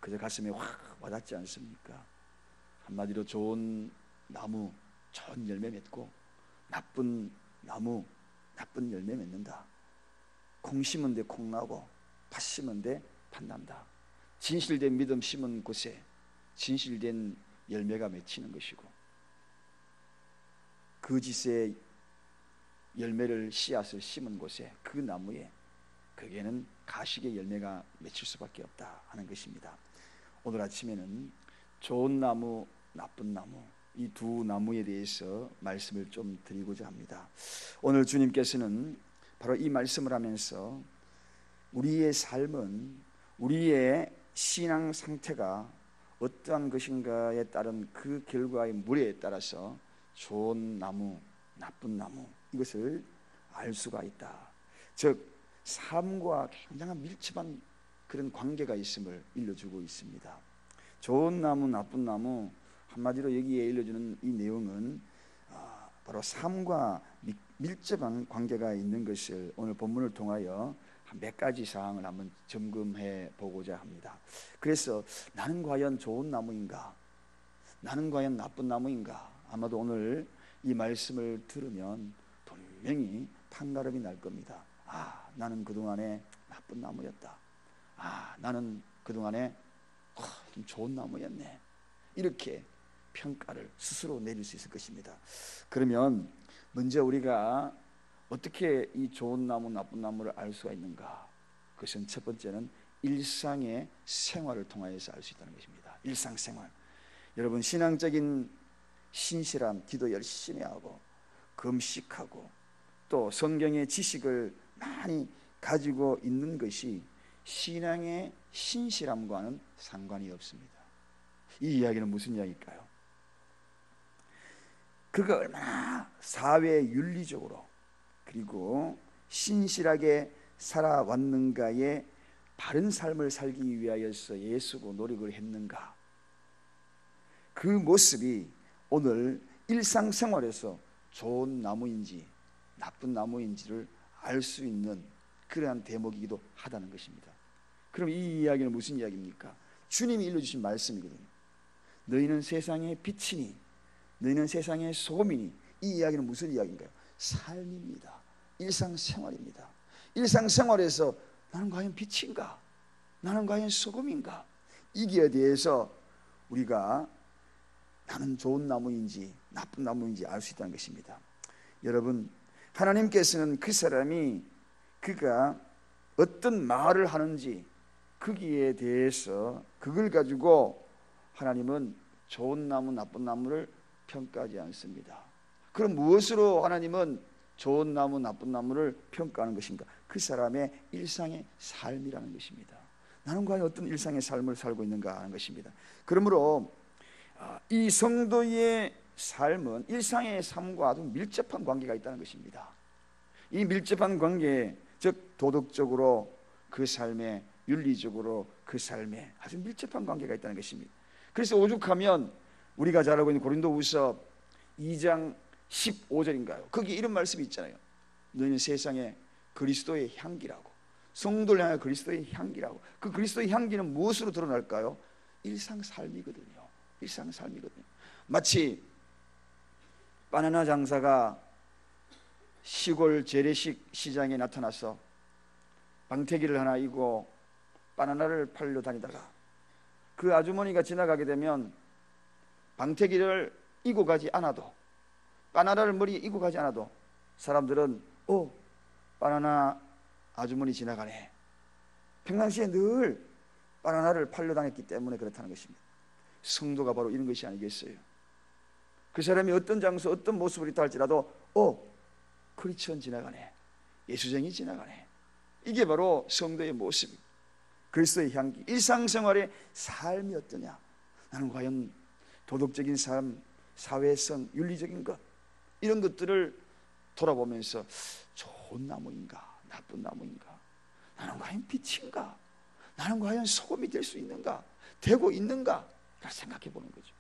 그저 가슴에 확 와닿지 않습니까? 한마디로 좋은 나무 좋은 열매 맺고 나쁜 나무 나쁜 열매 맺는다. 콩 심은 데 콩 나고 팥 심은 데 팥 난다. 진실된 믿음 심은 곳에 진실된 열매가 맺히는 것이고, 거짓의 열매를 씨앗을 심은 곳에 그 나무에 거기에는 가식의 열매가 맺힐 수밖에 없다 하는 것입니다. 오늘 아침에는 좋은 나무 나쁜 나무 이 두 나무에 대해서 말씀을 좀 드리고자 합니다. 오늘 주님께서는 바로 이 말씀을 하면서 우리의 삶은 우리의 신앙 상태가 어떠한 것인가에 따른 그 결과의 무게에 따라서 좋은 나무 나쁜 나무 이것을 알 수가 있다. 즉 삶과 굉장한 밀접한 그런 관계가 있음을 일러주고 있습니다. 좋은 나무 나쁜 나무 한마디로 여기에 일러주는 이 내용은 바로 삶과 밀접한 관계가 있는 것을 오늘 본문을 통하여 몇 가지 사항을 한번 점검해 보고자 합니다. 그래서 나는 과연 좋은 나무인가? 나는 과연 나쁜 나무인가? 아마도 오늘 이 말씀을 들으면 분명히 판가름이 날 겁니다. 나는 그동안에 나쁜 나무였다. 나는 그동안에 좀 좋은 나무였네. 이렇게 평가를 스스로 내릴 수 있을 것입니다. 그러면 먼저 우리가 어떻게 이 좋은 나무 나쁜 나무를 알 수가 있는가? 그것은 첫 번째는 일상의 생활을 통하여서 알 수 있다는 것입니다. 일상생활. 여러분 신앙적인 신실함, 기도 열심히 하고 금식하고 또 성경의 지식을 많이 가지고 있는 것이 신앙의 신실함과는 상관이 없습니다. 이 이야기는 무슨 이야기일까요? 그가 얼마나 사회 윤리적으로 그리고 신실하게 살아왔는가에 바른 삶을 살기 위하여서 애쓰고 노력을 했는가, 그 모습이 오늘 일상생활에서 좋은 나무인지 나쁜 나무인지를 알 수 있는 그러한 대목이기도 하다는 것입니다. 그럼 이 이야기는 무슨 이야기입니까? 주님이 일러주신 말씀이거든요. 너희는 세상의 빛이니 너희는 세상의 소금이니. 이 이야기는 무슨 이야기인가요? 삶입니다. 일상생활입니다. 일상생활에서 나는 과연 빛인가? 나는 과연 소금인가? 이기에 대해서 우리가 나는 좋은 나무인지 나쁜 나무인지 알 수 있다는 것입니다. 여러분 하나님께서는 그 사람이 그가 어떤 말을 하는지 거기에 대해서 그걸 가지고 하나님은 좋은 나무 나쁜 나무를 평가하지 않습니다. 그럼 무엇으로 하나님은 좋은 나무 나쁜 나무를 평가하는 것인가? 그 사람의 일상의 삶이라는 것입니다. 나는 과연 어떤 일상의 삶을 살고 있는가 하는 것입니다. 그러므로 이 성도의 삶은 일상의 삶과 아주 밀접한 관계가 있다는 것입니다. 이 밀접한 관계, 즉 도덕적으로 그 삶에, 윤리적으로 그 삶에 아주 밀접한 관계가 있다는 것입니다. 그래서 오죽하면 우리가 잘 알고 있는 고린도후서 2장 15절인가요? 거기 이런 말씀이 있잖아요. 너희는 세상에 그리스도의 향기라고, 성도를 향해 그리스도의 향기라고. 그 그리스도의 향기는 무엇으로 드러날까요? 일상삶이거든요. 일상삶이거든요. 마치 바나나 장사가 시골 재래식 시장에 나타나서 방태기를 하나 이고 바나나를 팔려 다니다가 그 아주머니가 지나가게 되면 방태기를 이고 가지 않아도, 바나나를 머리에 이고 가지 않아도 사람들은 바나나 아주머니 지나가네. 평상시에 늘 바나나를 팔려 다녔기 때문에 그렇다는 것입니다. 성도가 바로 이런 것이 아니겠어요? 그 사람이 어떤 장소 어떤 모습을 있다 할지라도 크리스천 지나가네, 예수쟁이 지나가네. 이게 바로 성도의 모습입니다. 그리스도의 향기. 일상생활의 삶이 어떠냐? 나는 과연 도덕적인 삶, 사회성, 윤리적인 것, 이런 것들을 돌아보면서 좋은 나무인가 나쁜 나무인가, 나는 과연 빛인가, 나는 과연 소금이 될 수 있는가, 되고 있는가 생각해 보는 거죠.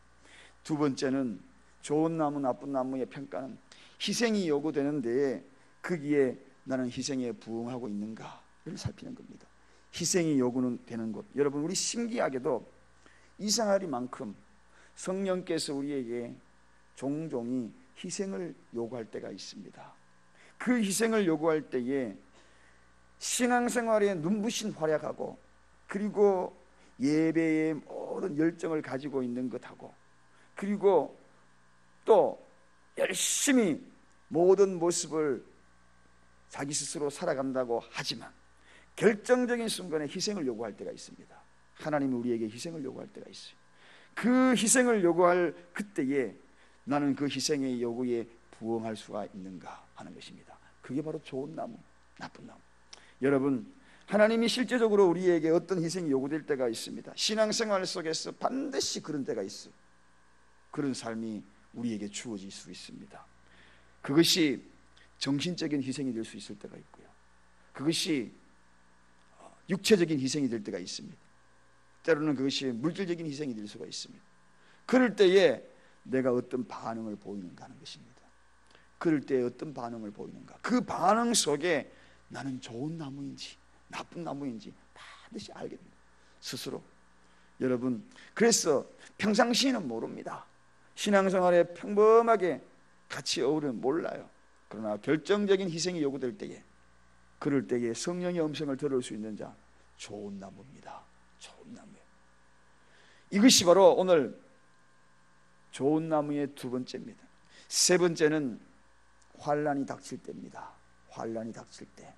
두 번째는 좋은 나무 나쁜 나무의 평가는 희생이 요구되는데 거기에 나는 희생에 부응하고 있는가를 살피는 겁니다. 희생이 요구는 되는 곳. 여러분, 우리 신기하게도 이상하리만큼 성령께서 우리에게 종종이 희생을 요구할 때가 있습니다. 그 희생을 요구할 때에 신앙생활에 눈부신 활약하고, 그리고 예배의 모든 열정을 가지고 있는 것하고, 그리고 또 열심히 모든 모습을 자기 스스로 살아간다고 하지만 결정적인 순간에 희생을 요구할 때가 있습니다. 하나님이 우리에게 희생을 요구할 때가 있어요. 그 희생을 요구할 그때에 나는 그 희생의 요구에 부응할 수가 있는가 하는 것입니다. 그게 바로 좋은 나무, 나쁜 나무. 여러분, 하나님이 실제적으로 우리에게 어떤 희생이 요구될 때가 있습니다. 신앙생활 속에서 반드시 그런 때가 있어요. 그런 삶이 우리에게 주어질 수 있습니다. 그것이 정신적인 희생이 될 수 있을 때가 있고요, 그것이 육체적인 희생이 될 때가 있습니다. 때로는 그것이 물질적인 희생이 될 수가 있습니다. 그럴 때에 내가 어떤 반응을 보이는가 하는 것입니다. 그럴 때에 어떤 반응을 보이는가, 그 반응 속에 나는 좋은 나무인지 나쁜 나무인지 반드시 알게 됩니다, 스스로. 여러분, 그래서 평상시에는 모릅니다. 신앙생활에 평범하게 같이 어우르면 몰라요. 그러나 결정적인 희생이 요구될 때에, 그럴 때에 성령의 음성을 들을 수 있는 자, 좋은 나무입니다. 좋은 나무예요. 이것이 바로 오늘 좋은 나무의 두 번째입니다. 세 번째는 환난이 닥칠 때입니다. 환난이 닥칠 때,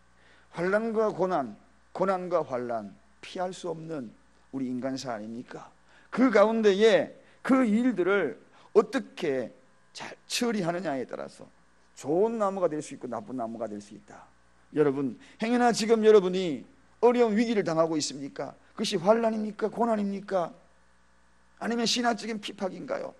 환난과 고난, 고난과 환난, 피할 수 없는 우리 인간사 아닙니까? 그 가운데에 그 일들을 어떻게 잘 처리하느냐에 따라서 좋은 나무가 될 수 있고 나쁜 나무가 될 수 있다. 여러분, 행여나 지금 여러분이 어려운 위기를 당하고 있습니까? 그것이 환난입니까? 고난입니까? 아니면 신화적인 핍박인가요?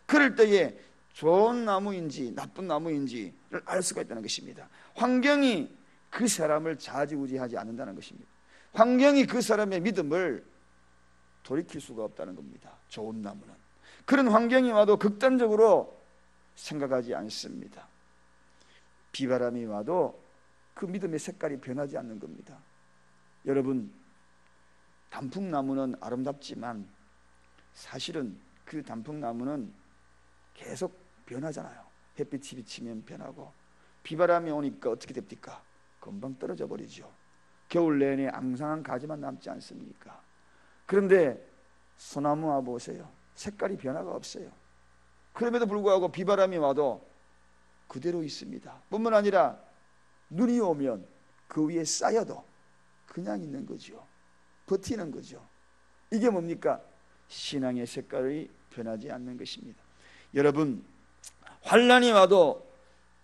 그럴 때에 좋은 나무인지 나쁜 나무인지를 알 수가 있다는 것입니다. 환경이 그 사람을 좌지우지하지 않는다는 것입니다. 환경이 그 사람의 믿음을 돌이킬 수가 없다는 겁니다. 좋은 나무는 그런 환경이 와도 극단적으로 생각하지 않습니다. 비바람이 와도 그 믿음의 색깔이 변하지 않는 겁니다. 여러분, 단풍나무는 아름답지만 사실은 그 단풍나무는 계속 변하잖아요. 햇빛이 비치면 변하고, 비바람이 오니까 어떻게 됩니까? 금방 떨어져 버리죠. 겨울 내내 앙상한 가지만 남지 않습니까? 그런데 소나무 와 보세요. 색깔이 변화가 없어요. 그럼에도 불구하고 비바람이 와도 그대로 있습니다. 뿐만 아니라 눈이 오면 그 위에 쌓여도 그냥 있는 거죠. 버티는 거죠. 이게 뭡니까? 신앙의 색깔이 변하지 않는 것입니다. 여러분, 환난이 와도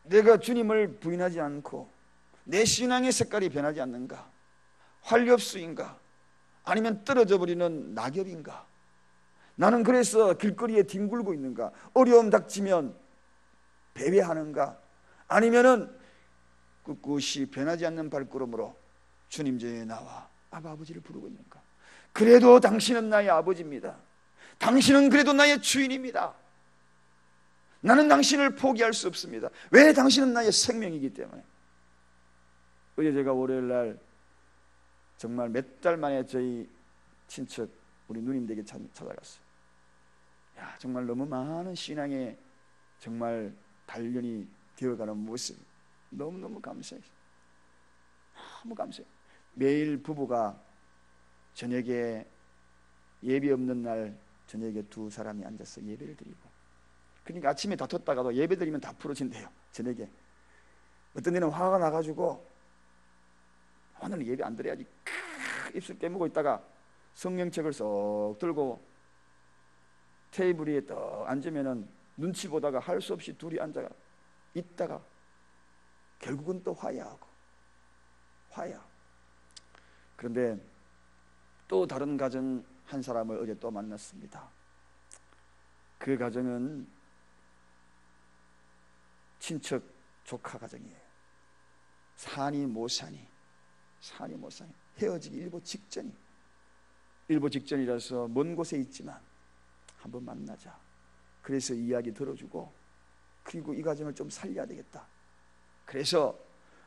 내가 주님을 부인하지 않고 내 신앙의 색깔이 변하지 않는가? 활력수인가? 아니면 떨어져 버리는 낙엽인가? 나는 그래서 길거리에 뒹굴고 있는가? 어려움 닥치면 배회하는가? 아니면은 꿋꿋이 변하지 않는 발걸음으로 주님 전에 나와 아버지를 부르고 있는가? 그래도 당신은 나의 아버지입니다. 당신은 그래도 나의 주인입니다. 나는 당신을 포기할 수 없습니다. 왜? 당신은 나의 생명이기 때문에. 어제 제가 월요일 날 정말 몇 달 만에 저희 친척 우리 누님 댁에 찾아갔어요. 야, 정말 너무 많은 신앙에 정말 단련이 되어가는 모습 너무너무 감사해요. 너무 감사해요. 매일 부부가 저녁에 예배 없는 날 저녁에 두 사람이 앉아서 예배를 드리고, 그러니까 아침에 다퉜다가도 예배 드리면 다 풀어진대요. 저녁에 어떤 데는 화가 나가지고 오늘 예배 안 드려야지 입술 깨물고 있다가 성경책을 쏙 들고 테이블 위에 딱 앉으면은 눈치 보다가 할 수 없이 둘이 앉아 있다가 결국은 또 화해하고. 그런데 또 다른 가정 한 사람을 어제 또 만났습니다. 그 가정은 친척 조카 가정이에요. 사니 모사니 헤어지기 일보 직전이라서 먼 곳에 있지만 한번 만나자. 그래서 이야기 들어주고, 그리고 이 가정을 좀 살려야 되겠다. 그래서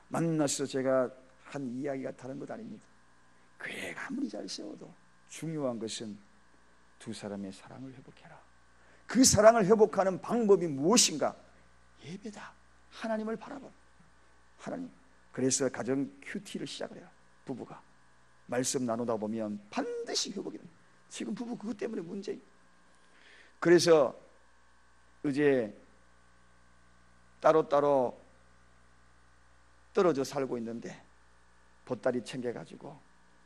만나서 제가 한 이야기가 다른 것 아닙니다. 계획 아무리 잘 세워도 중요한 것은 두 사람의 사랑을 회복해라. 그 사랑을 회복하는 방법이 무엇인가? 예배다. 하나님을 바라봐. 하나님. 그래서 가정 큐티를 시작을 해요. 부부가 말씀 나누다 보면 반드시 회복이 됩니다. 지금 부부 그것 때문에 문제예요. 그래서 이제 따로따로 떨어져 살고 있는데 보따리 챙겨가지고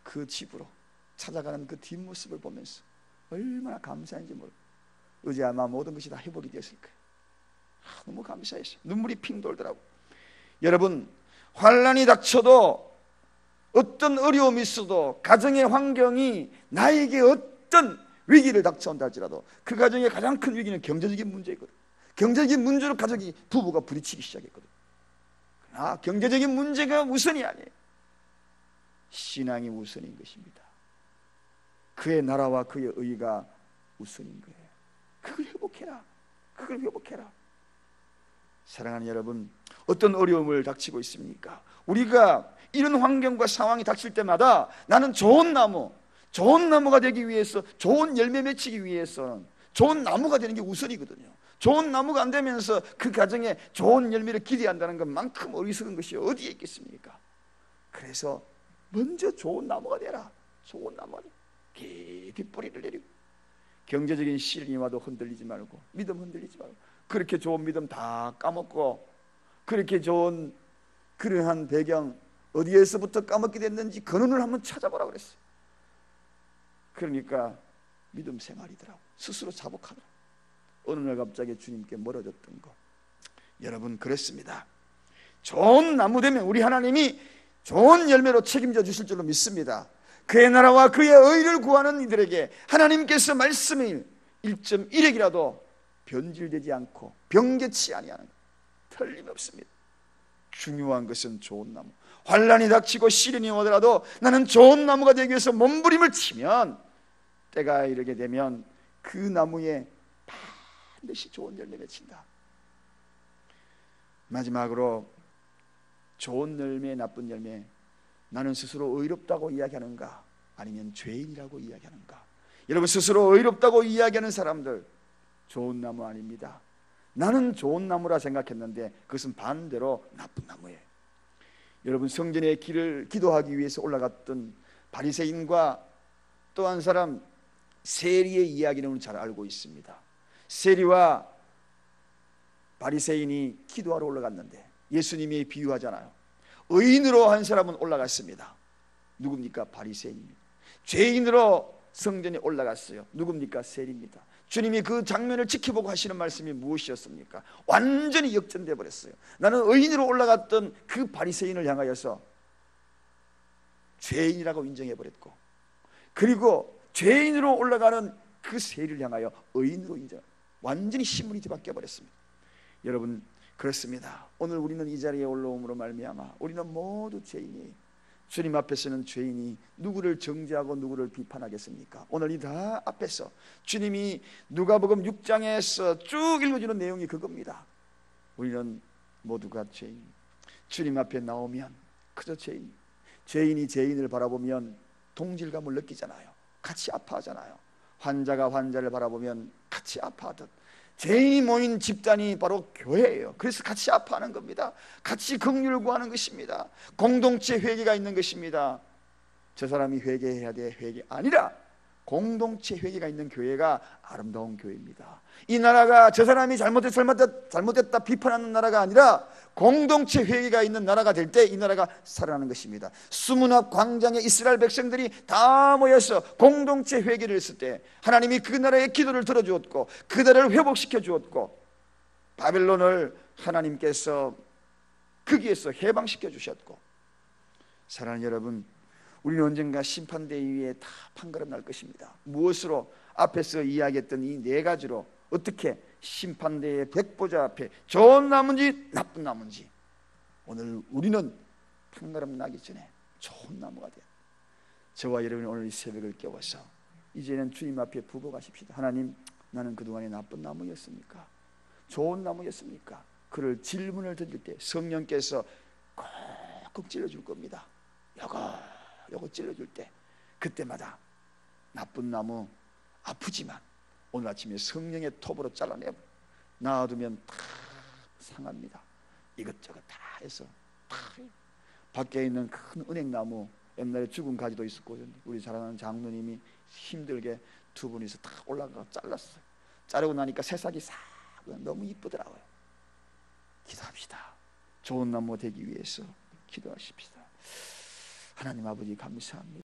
그 집으로 찾아가는 그 뒷모습을 보면서 얼마나 감사한지 모르고 이제 아마 모든 것이 다 회복이 되었을 거예요. 너무 감사했어요. 눈물이 핑 돌더라고. 여러분, 환난이 닥쳐도 어떤 어려움이 있어도 가정의 환경이 나에게 어떤 위기를 닥쳐온다 할지라도 그 가정의 가장 큰 위기는 경제적인 문제이거든. 경제적인 문제로 가족이 부부가 부딪히기 시작했거든. 그러나 경제적인 문제가 우선이 아니에요. 신앙이 우선인 것입니다. 그의 나라와 그의 의가 우선인 거예요. 그걸 회복해라. 그걸 회복해라. 사랑하는 여러분, 어떤 어려움을 닥치고 있습니까? 우리가 이런 환경과 상황이 닥칠 때마다 나는 좋은 나무가 되기 위해서, 좋은 열매 맺히기 위해서는 좋은 나무가 되는 게 우선이거든요. 좋은 나무가 안 되면서 그 가정에 좋은 열매를 기대한다는 것만큼 어리석은 것이 어디에 있겠습니까? 그래서 먼저 좋은 나무가 되라. 좋은 나무가 되라. 깊이 뿌리를 내리고 경제적인 시련이 와도 흔들리지 말고, 믿음 흔들리지 말고, 그렇게 좋은 믿음 다 까먹고 그렇게 좋은 그러한 배경 어디에서부터 까먹게 됐는지 근원을 한번 찾아보라고 그랬어요. 그러니까 믿음 생활이더라고. 스스로 자복하더라고. 어느 날 갑자기 주님께 멀어졌던 것. 여러분, 그렇습니다. 좋은 나무 되면 우리 하나님이 좋은 열매로 책임져 주실 줄로 믿습니다. 그의 나라와 그의 의를 구하는 이들에게 하나님께서 말씀을 1.1핵이라도 변질되지 않고 변개치 아니하는 것, 틀림없습니다. 중요한 것은 좋은 나무. 환난이 닥치고 시련이 오더라도 나는 좋은 나무가 되기 위해서 몸부림을 치면 때가 이르게 되면 그 나무에 반드시 좋은 열매 맺힌다. 마지막으로 좋은 열매, 나쁜 열매. 나는 스스로 의롭다고 이야기하는가? 아니면 죄인이라고 이야기하는가? 여러분, 스스로 의롭다고 이야기하는 사람들 좋은 나무 아닙니다. 나는 좋은 나무라 생각했는데 그것은 반대로 나쁜 나무예요. 여러분, 성전의 길을 기도하기 위해서 올라갔던 바리새인과 또 한 사람 세리의 이야기는 잘 알고 있습니다. 세리와 바리새인이 기도하러 올라갔는데 예수님이 비유하잖아요. 의인으로 한 사람은 올라갔습니다. 누굽니까? 바리새인입니다. 죄인으로 성전에 올라갔어요. 누굽니까? 세리입니다. 주님이 그 장면을 지켜보고 하시는 말씀이 무엇이었습니까? 완전히 역전돼 버렸어요. 나는 의인으로 올라갔던 그 바리새인을 향하여서 죄인이라고 인정해 버렸고, 그리고 죄인으로 올라가는 그 세리를 향하여 의인으로 인정, 완전히 신문이 뒤바뀌어 버렸습니다. 여러분, 그렇습니다. 오늘 우리는 이 자리에 올라옴으로 말미암아 우리는 모두 죄인이에요. 주님 앞에서는 죄인이 누구를 정죄하고 누구를 비판하겠습니까? 오늘 이 다 앞에서 주님이 누가복음 6장에서 쭉 읽어주는 내용이 그겁니다. 우리는 모두가 죄인. 주님 앞에 나오면 그저 죄인. 죄인이 죄인을 바라보면 동질감을 느끼잖아요. 같이 아파하잖아요. 환자가 환자를 바라보면 같이 아파하듯 죄인이 모인 집단이 바로 교회예요. 그래서 같이 아파하는 겁니다. 같이 긍휼을 구하는 것입니다. 공동체 회개가 있는 것입니다. 저 사람이 회개해야 돼, 회개 아니라 공동체 회개가 있는 교회가 아름다운 교회입니다. 이 나라가 저 사람이 잘못됐다 비판하는 나라가 아니라 공동체 회개가 있는 나라가 될 때 이 나라가 살아나는 것입니다. 수문 앞 광장에 이스라엘 백성들이 다 모여서 공동체 회개를 했을 때 하나님이 그 나라의 기도를 들어주었고 그 나라를 회복시켜 주었고 바벨론을 하나님께서 거기에서 해방시켜 주셨고, 사랑하는 여러분, 우리는 언젠가 심판대 위에 다 판가름 날 것입니다. 무엇으로? 앞에서 이야기했던 이 네 가지로 어떻게 심판대의 백보자 앞에 좋은 나무인지 나쁜 나무인지 오늘 우리는 판가름 나기 전에 좋은 나무가 돼. 저와 여러분이 오늘 이 새벽을 깨워서 이제는 주님 앞에 부복하십시다. 하나님, 나는 그동안에 나쁜 나무였습니까? 좋은 나무였습니까? 그를 질문을 드릴 때 성령께서 콕콕 찔러줄 겁니다. 요거 찔러줄 때 그때마다 나쁜 나무 아프지만 오늘 아침에 성령의 톱으로 잘라내 놔두면 다 상합니다. 이것저것 다 해서 다 밖에 있는 큰 은행나무, 옛날에 죽은 가지도 있었고 우리 사랑하는 장로님이 힘들게 두 분이서 다 올라가 잘랐어요. 자르고 나니까 새싹이 싹 너무 이쁘더라고요. 기도합시다. 좋은 나무 되기 위해서 기도하십시다. 하나님 아버지 감사합니다.